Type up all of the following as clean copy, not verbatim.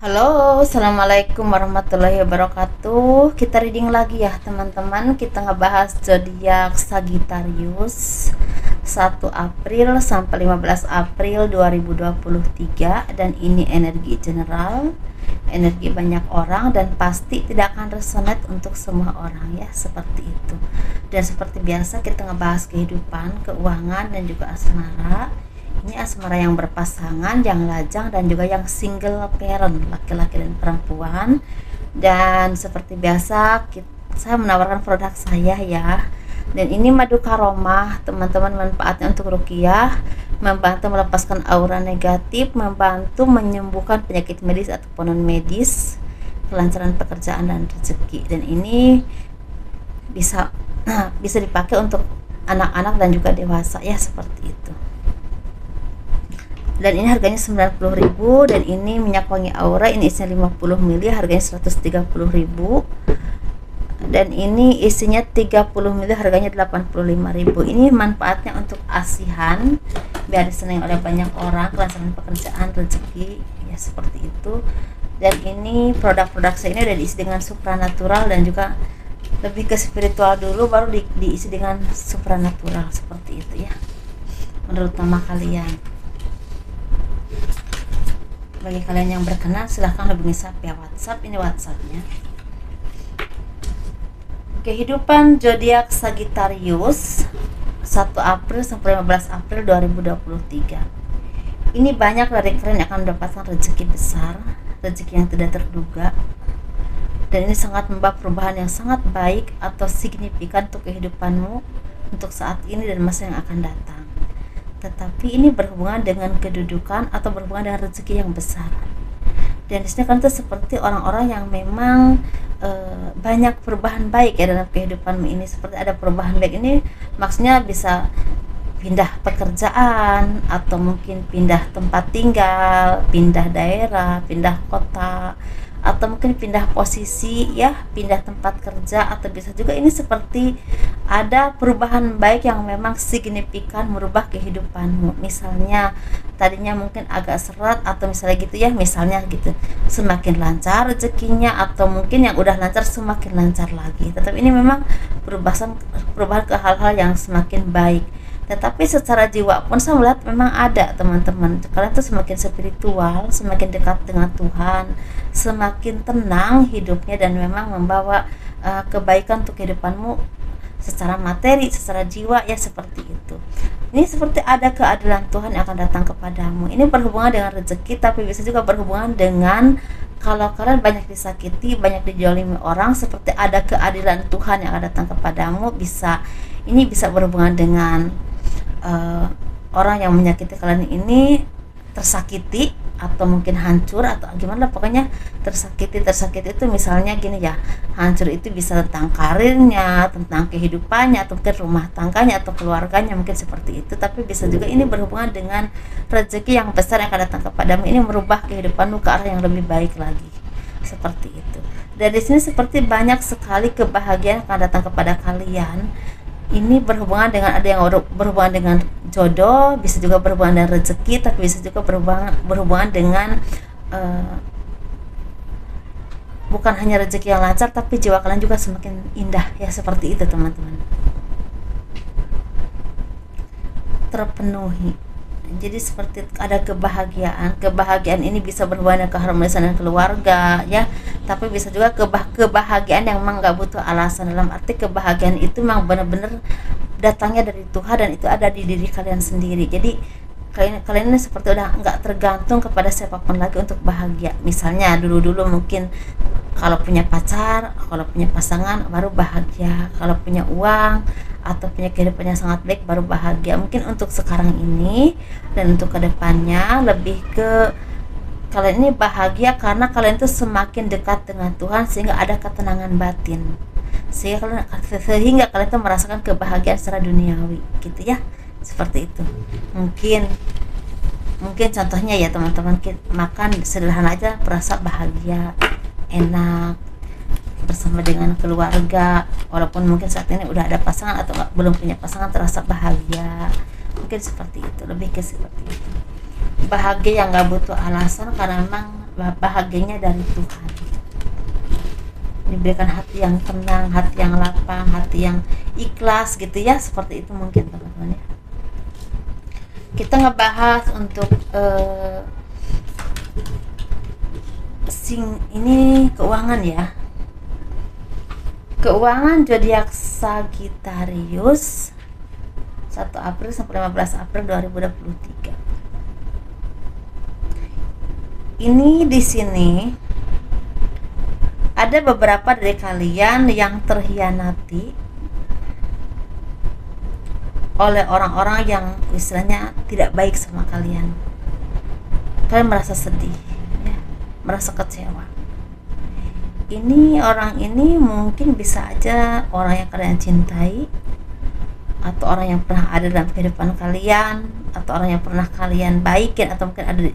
Halo, assalamualaikum warahmatullahi wabarakatuh. Kita reading lagi ya teman-teman. Kita ngebahas zodiak Sagittarius 1 April sampai 15 April 2023. Dan ini energi general, energi banyak orang, dan pasti tidak akan resonate untuk semua orang ya, seperti itu. Dan seperti biasa kita ngebahas kehidupan, keuangan, dan juga asmara. Ini asmara yang berpasangan, yang lajang, dan juga yang single parent, laki-laki dan perempuan. Dan seperti biasa saya menawarkan produk saya ya. Dan ini madu karomah, teman-teman, manfaatnya untuk ruqyah, membantu melepaskan aura negatif, membantu menyembuhkan penyakit medis ataupun non medis, kelancaran pekerjaan dan rezeki. Dan ini bisa bisa dipakai untuk anak-anak dan juga dewasa ya, seperti itu. Dan ini harganya 90.000. Dan ini minyak wangi aura, ini isinya 50 ml, harganya 130.000. Dan ini isinya 30 ml, harganya 85.000. Ini manfaatnya untuk asihan, biar disenangi oleh banyak orang, kelancaran pekerjaan, rezeki ya, seperti itu. Dan ini produk-produk saya ini udah diisi dengan supranatural, dan juga lebih ke spiritual dulu, baru diisi dengan supranatural, seperti itu ya, menurut nama kalian. Bagi kalian yang berkenan, silahkan hubungi saya via WhatsApp. Ini WhatsAppnya. Kehidupan zodiak Sagittarius 1 April sampai 15 April 2023. Ini banyak dari kalian yang akan mendapatkan rezeki besar, rezeki yang tidak terduga. Dan ini sangat membawa perubahan yang sangat baik atau signifikan untuk kehidupanmu untuk saat ini dan masa yang akan datang. Tetapi ini berhubungan dengan kedudukan atau berhubungan dengan rezeki yang besar. Dan di sini kan itu seperti orang-orang yang memang banyak perubahan baik ya dalam kehidupanmu ini. Seperti ada perubahan baik ini, maksudnya bisa pindah pekerjaan, atau mungkin pindah tempat tinggal, pindah daerah, pindah kota, atau mungkin pindah posisi ya, pindah tempat kerja. Atau bisa juga ini seperti ada perubahan baik yang memang signifikan merubah kehidupanmu. Misalnya tadinya mungkin agak serat, atau misalnya gitu ya, misalnya gitu, semakin lancar rezekinya, atau mungkin yang udah lancar semakin lancar lagi. Tetapi ini memang perubahan ke hal-hal yang semakin baik. Tetapi secara jiwa pun saya melihat memang ada, teman-teman, kalian tuh semakin spiritual, semakin dekat dengan Tuhan, semakin tenang hidupnya, dan memang membawa kebaikan untuk kehidupanmu secara materi, secara jiwa ya, seperti itu. Ini seperti ada keadilan Tuhan yang akan datang kepadamu. Ini berhubungan dengan rezeki, tapi bisa juga berhubungan dengan kalau kalian banyak disakiti, banyak dijolimi orang, seperti ada keadilan Tuhan yang akan datang kepadamu. Ini bisa berhubungan dengan orang yang menyakiti kalian ini tersakiti, atau mungkin hancur, atau gimana, pokoknya tersakiti itu misalnya gini ya, hancur itu bisa tentang karirnya, tentang kehidupannya, atau mungkin rumah tangganya atau keluarganya, mungkin seperti itu. Tapi bisa juga ini berhubungan dengan rezeki yang besar yang akan datang kepadamu, ini merubah kehidupanmu ke arah yang lebih baik lagi, seperti itu. Dan di sini seperti banyak sekali kebahagiaan yang akan datang kepada kalian. Ini berhubungan dengan, ada yang berhubungan dengan jodoh, bisa juga berhubungan dengan rezeki, tapi bisa juga berhubungan dengan bukan hanya rezeki yang lancar, tapi jiwa kalian juga semakin indah ya, seperti itu teman-teman, terpenuhi. Jadi seperti ada kebahagiaan ini bisa berhubungan dengan keharmonisan keluarga ya, tapi bisa juga kebahagiaan yang memang nggak butuh alasan. Dalam arti kebahagiaan itu memang benar-benar datangnya dari Tuhan, dan itu ada di diri kalian sendiri. Jadi kalian ini seperti udah nggak tergantung kepada siapapun lagi untuk bahagia. Misalnya dulu mungkin kalau punya pacar, kalau punya pasangan baru bahagia, kalau punya uang atau punya kehidupan yang sangat baik baru bahagia. Mungkin untuk sekarang ini dan untuk kedepannya lebih ke kalian ini bahagia karena kalian tuh semakin dekat dengan Tuhan, sehingga ada ketenangan batin, sehingga kalian tuh merasakan kebahagiaan secara duniawi gitu ya, seperti itu. Mungkin contohnya ya teman-teman, makan sederhana aja merasa bahagia, enak bersama dengan keluarga, walaupun mungkin saat ini udah ada pasangan atau belum punya pasangan, terasa bahagia. Mungkin seperti itu, lebih ke seperti itu, bahagia yang gak butuh alasan, karena memang bahagianya dari Tuhan, diberikan hati yang tenang, hati yang lapang, hati yang ikhlas gitu ya, seperti itu mungkin teman-teman ya. Kita ngebahas untuk ini keuangan ya. Keuangan zodiak Sagittarius 1 April sampai 15 April 2023. Ini di sini ada beberapa dari kalian yang terhianati oleh orang-orang yang istilahnya tidak baik sama kalian. Kalian merasa sedih ya, merasa kecewa. Ini orang ini mungkin bisa aja orang yang kalian cintai, atau orang yang pernah ada dalam kehidupan kalian, atau orang yang pernah kalian baikin, atau mungkin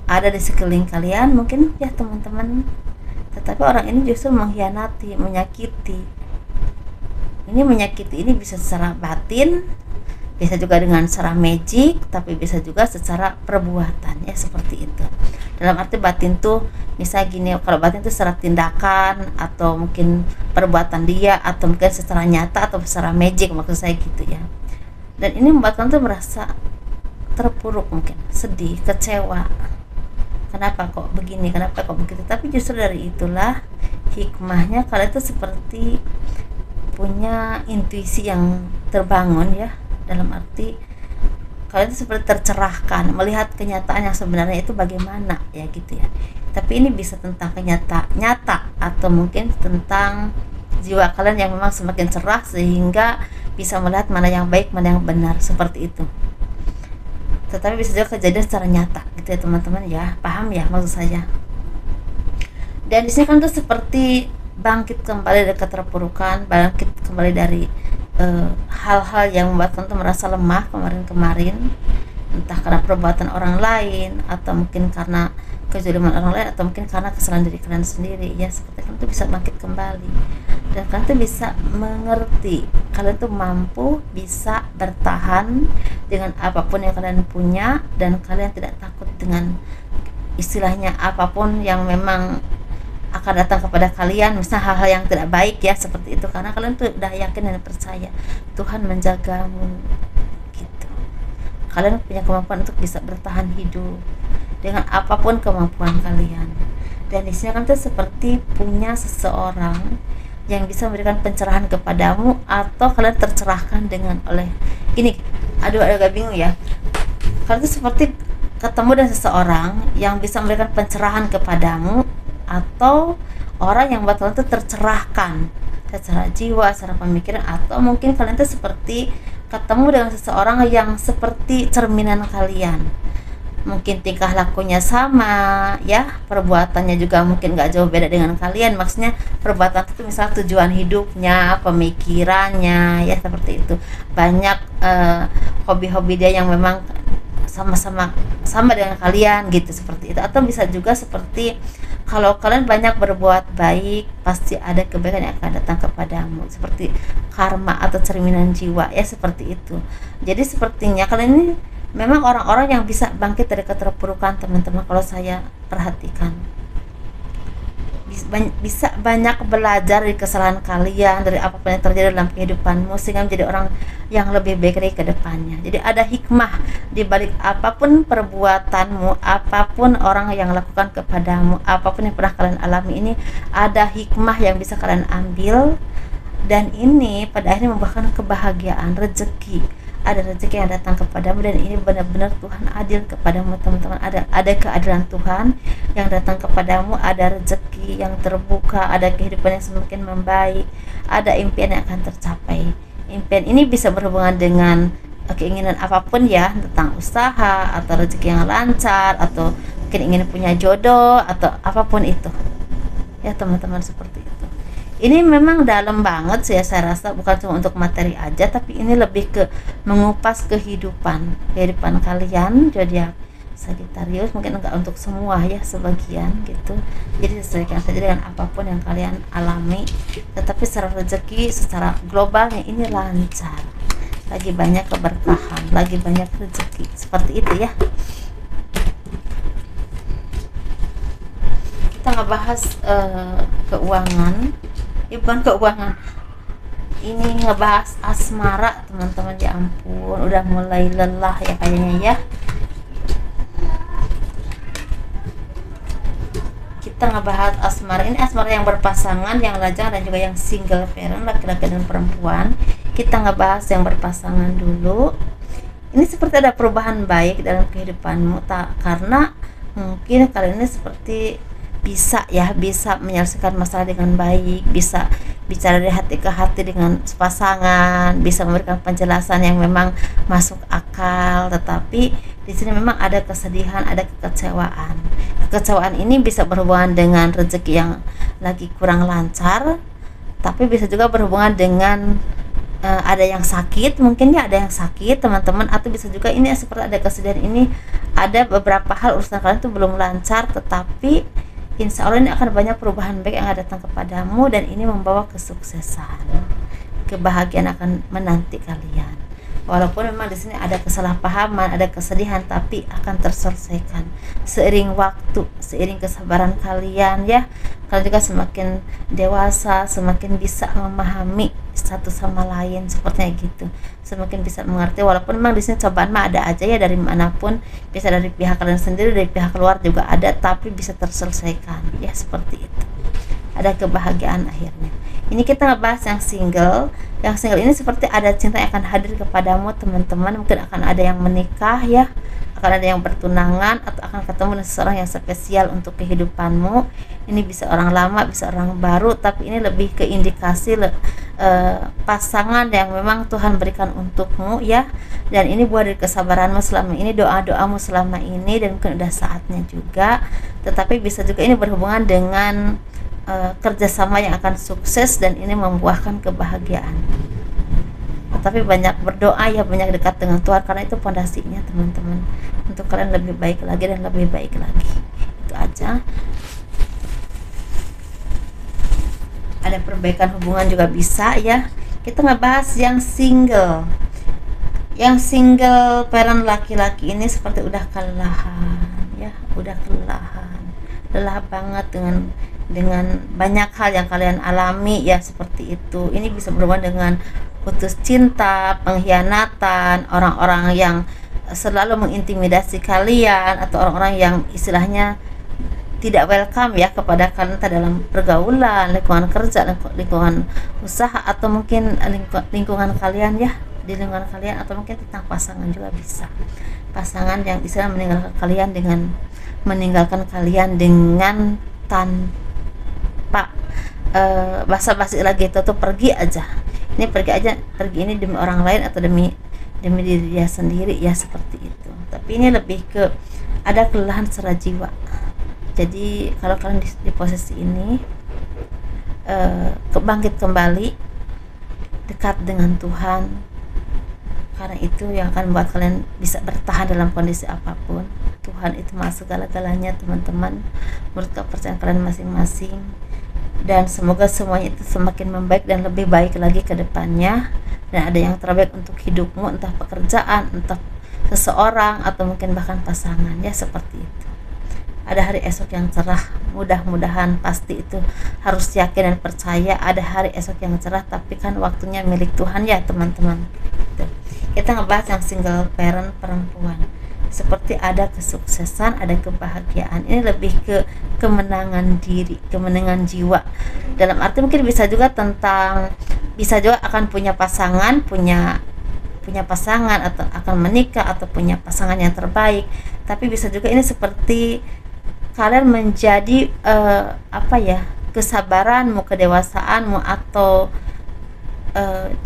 ada di sekeliling kalian mungkin ya teman-teman. Tetapi orang ini justru mengkhianati, menyakiti. Ini menyakiti ini bisa secara batin, bisa juga dengan secara magic, tapi bisa juga secara perbuatan ya, seperti itu. Dalam arti batin tuh misalnya gini, kalau batin tuh secara tindakan atau mungkin perbuatan dia, atau mungkin secara nyata atau secara magic, maksud saya gitu ya. Dan ini membuat kalian tuh merasa terpuruk, mungkin sedih, kecewa. Kenapa kok begini, kenapa kok begitu? Tapi justru dari itulah hikmahnya kalian tuh seperti punya intuisi yang terbangun ya, dalam arti kalian itu seperti tercerahkan melihat kenyataan yang sebenarnya itu bagaimana ya gitu ya. Tapi ini bisa tentang nyata atau mungkin tentang jiwa kalian yang memang semakin cerah sehingga bisa melihat mana yang baik, mana yang benar, seperti itu. Tetapi bisa juga kejadian secara nyata gitu ya teman-teman ya, paham ya maksud saya. Dan di sini kan tuh seperti bangkit kembali dari keterpurukan, bangkit kembali dari hal-hal yang membuat kamu merasa lemah kemarin-kemarin, entah karena perbuatan orang lain, atau mungkin karena kezaliman orang lain, atau mungkin karena kesalahan diri kalian sendiri ya. Seperti kalian tuh bisa bangkit kembali, dan kalian tuh bisa mengerti, kalian tuh mampu bisa bertahan dengan apapun yang kalian punya, dan kalian tidak takut dengan istilahnya apapun yang memang akan datang kepada kalian, misalnya hal-hal yang tidak baik ya, seperti itu, karena kalian tuh udah yakin dan percaya Tuhan menjagamu gitu. Kalian punya kemampuan untuk bisa bertahan hidup dengan apapun kemampuan kalian. Dan di sini kan tuh seperti punya seseorang yang bisa memberikan pencerahan kepadamu, atau kalian tercerahkan dengan oleh ini. Agak bingung ya. Kalian tuh seperti ketemu dengan seseorang yang bisa memberikan pencerahan kepadamu, atau orang yang buat kalian tuh tercerahkan secara jiwa, secara pemikiran, atau mungkin kalian tuh seperti ketemu dengan seseorang yang seperti cerminan kalian. Mungkin tingkah lakunya sama ya, perbuatannya juga mungkin gak jauh beda dengan kalian. Maksudnya perbuatan itu misal tujuan hidupnya, pemikirannya ya, seperti itu. Banyak hobi-hobi dia yang memang sama dengan kalian gitu, seperti itu. Atau bisa juga seperti kalau kalian banyak berbuat baik, pasti ada kebaikan yang akan datang kepadamu, seperti karma atau cerminan jiwa ya, seperti itu. Jadi sepertinya kalian ini memang orang-orang yang bisa bangkit dari keterpurukan teman-teman. Kalau saya perhatikan, bisa banyak belajar dari kesalahan kalian, dari apapun yang terjadi dalam kehidupanmu, sehingga menjadi orang yang lebih baik dari kedepannya. Jadi ada hikmah di balik apapun perbuatanmu, apapun orang yang lakukan kepadamu, apapun yang pernah kalian alami, ini ada hikmah yang bisa kalian ambil, dan ini pada akhirnya membuahkan kebahagiaan, rezeki. Ada rezeki yang datang kepadamu, dan ini benar-benar Tuhan adil kepadamu teman-teman. Ada keadilan Tuhan yang datang kepadamu, ada rezeki yang terbuka, ada kehidupan yang semakin membaik, ada impian yang akan tercapai. Impian ini bisa berhubungan dengan keinginan apapun ya, tentang usaha atau rezeki yang lancar, atau mungkin ingin punya jodoh, atau apapun itu ya teman-teman, seperti itu. Ini memang dalam banget sih ya, saya rasa bukan cuma untuk materi aja, tapi ini lebih ke mengupas kehidupan kalian zodiak Sagittarius. Mungkin enggak untuk semua ya, sebagian gitu. Jadi sesuaikan saja dengan apapun yang kalian alami, tetapi secara rezeki, secara globalnya ini lancar, lagi banyak keberkahan, lagi banyak rezeki, seperti itu ya. kita ngebahas keuangan, bukan keuangan, ini ngebahas asmara teman-teman. Ya ampun, udah mulai lelah ya kayaknya ya. Kita ngebahas asmara. Ini asmara yang berpasangan, yang lajang, dan juga yang single parent, laki-laki dan perempuan. Kita ngebahas yang berpasangan dulu. Ini seperti ada perubahan baik dalam kehidupanmu, karena mungkin kalian ini seperti bisa menyelesaikan masalah dengan baik, bisa bicara dari hati ke hati dengan pasangan, bisa memberikan penjelasan yang memang masuk akal. Tetapi di sini memang ada kesedihan, ada kekecewaan. Kekecewaan ini bisa berhubungan dengan rezeki yang lagi kurang lancar, tapi bisa juga berhubungan dengan ada yang sakit, mungkin ya ada yang sakit teman-teman, atau bisa juga ini seperti ada kesedihan, ini ada beberapa hal urusan kalian itu belum lancar, tetapi insya Allah ini akan banyak perubahan baik yang akan datang kepadamu, dan ini membawa kesuksesan, kebahagiaan akan menanti kalian. Walaupun memang di sini ada kesalahpahaman, ada kesedihan, tapi akan terselesaikan seiring waktu, seiring kesabaran kalian ya. Kalian juga semakin dewasa, semakin bisa memahami satu sama lain, sepertinya gitu. Semakin bisa mengerti, walaupun memang di sini cobaan mah ada aja ya, dari manapun, bisa dari pihak kalian sendiri, dari pihak keluar juga ada, tapi bisa terselesaikan ya, seperti itu. Ada kebahagiaan akhirnya. Ini kita ngebahas yang single. Yang single ini seperti ada cinta yang akan hadir kepadamu teman-teman. Mungkin akan ada yang menikah ya, akan ada yang bertunangan, atau akan ketemu dengan seseorang yang spesial untuk kehidupanmu. Ini bisa orang lama, bisa orang baru, tapi ini lebih ke indikasi pasangan yang memang Tuhan berikan untukmu ya. Dan ini buah dari kesabaranmu selama ini, doa-doamu selama ini, dan mungkin udah saatnya juga. Tetapi bisa juga ini berhubungan dengan kerjasama yang akan sukses, dan ini membuahkan kebahagiaan. Tapi banyak berdoa ya, banyak dekat dengan Tuhan, karena itu pondasinya teman-teman, untuk kalian lebih baik lagi dan lebih baik lagi. Itu aja. Ada perbaikan hubungan juga bisa ya. Kita ngebahas yang single. Yang single parent laki-laki ini seperti udah kelelahan ya, udah kelelahan, lelah banget dengan banyak hal yang kalian alami ya, seperti itu. Ini bisa berhubungan dengan putus cinta, pengkhianatan, orang-orang yang selalu mengintimidasi kalian, atau orang-orang yang istilahnya tidak welcome ya kepada kalian dalam pergaulan, lingkungan kerja, lingkungan usaha, atau mungkin lingkungan kalian ya, di lingkungan kalian, atau mungkin tentang pasangan juga bisa. Pasangan yang istilah meninggalkan kalian dengan tanpa basa-basi lagi, itu tuh pergi aja. Ini pergi ini demi orang lain atau demi diri dia sendiri ya, seperti itu. Tapi ini lebih ke ada kelelahan secara jiwa. Jadi kalau kalian di posisi ini bangkit kembali, dekat dengan Tuhan, karena itu yang akan membuat kalian bisa bertahan dalam kondisi apapun. Tuhan itu maha segala-galanya teman-teman, menurut kepercayaan kalian masing-masing. Dan semoga semuanya itu semakin membaik dan lebih baik lagi ke depannya, dan ada yang terbaik untuk hidupmu, entah pekerjaan, entah seseorang, atau mungkin bahkan pasangan ya, seperti itu. Ada hari esok yang cerah, mudah-mudahan, pasti itu harus yakin dan percaya ada hari esok yang cerah, tapi kan waktunya milik Tuhan ya teman-teman. Kita ngebahas yang single parent perempuan, seperti ada kesuksesan, ada kebahagiaan. Ini lebih ke kemenangan diri, kemenangan jiwa. Dalam arti mungkin bisa juga akan punya pasangan, punya pasangan, atau akan menikah, atau punya pasangan yang terbaik. Tapi bisa juga ini seperti kalian menjadi kesabaranmu, kedewasaanmu, atau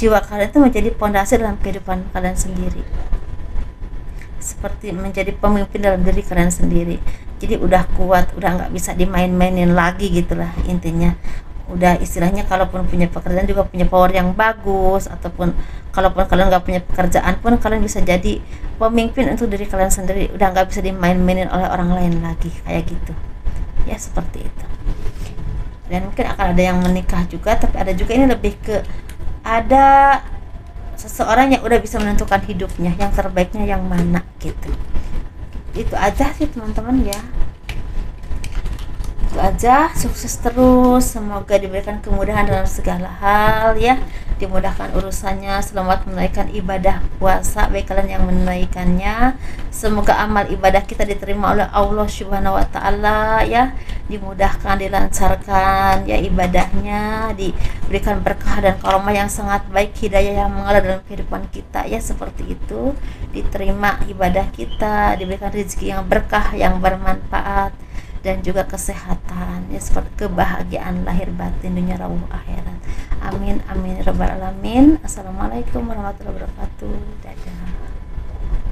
jiwa kalian itu menjadi pondasi dalam kehidupan kalian sendiri, seperti menjadi pemimpin dalam diri kalian sendiri. Jadi udah kuat, udah nggak bisa dimain-mainin lagi gitulah intinya. Udah istilahnya kalaupun punya pekerjaan juga punya power yang bagus, ataupun kalaupun kalian nggak punya pekerjaan pun kalian bisa jadi pemimpin untuk diri kalian sendiri, udah nggak bisa dimain-mainin oleh orang lain lagi, kayak gitu ya, seperti itu. Dan mungkin akan ada yang menikah juga, tapi ada juga ini lebih ke ada seseorang yang udah bisa menentukan hidupnya, yang terbaiknya yang mana gitu. Itu aja sih teman-teman ya, itu aja, sukses terus, semoga diberikan kemudahan dalam segala hal ya, dimudahkan urusannya, selamat menunaikan ibadah puasa bagi kalian yang menunaikannya. Semoga amal ibadah kita diterima oleh Allah Subhanahu wa taala ya, dimudahkan, dilancarkan ya ibadahnya, diberikan berkah dan karomah yang sangat baik, hidayah yang mengalir dalam kehidupan kita ya, seperti itu, diterima ibadah kita, diberikan rezeki yang berkah yang bermanfaat dan juga kesehatan ya, seperti kebahagiaan lahir batin dunia rawuh akhirat. Amin amin ya rabbal alamin. Assalamualaikum warahmatullahi wabarakatuh. Dadah.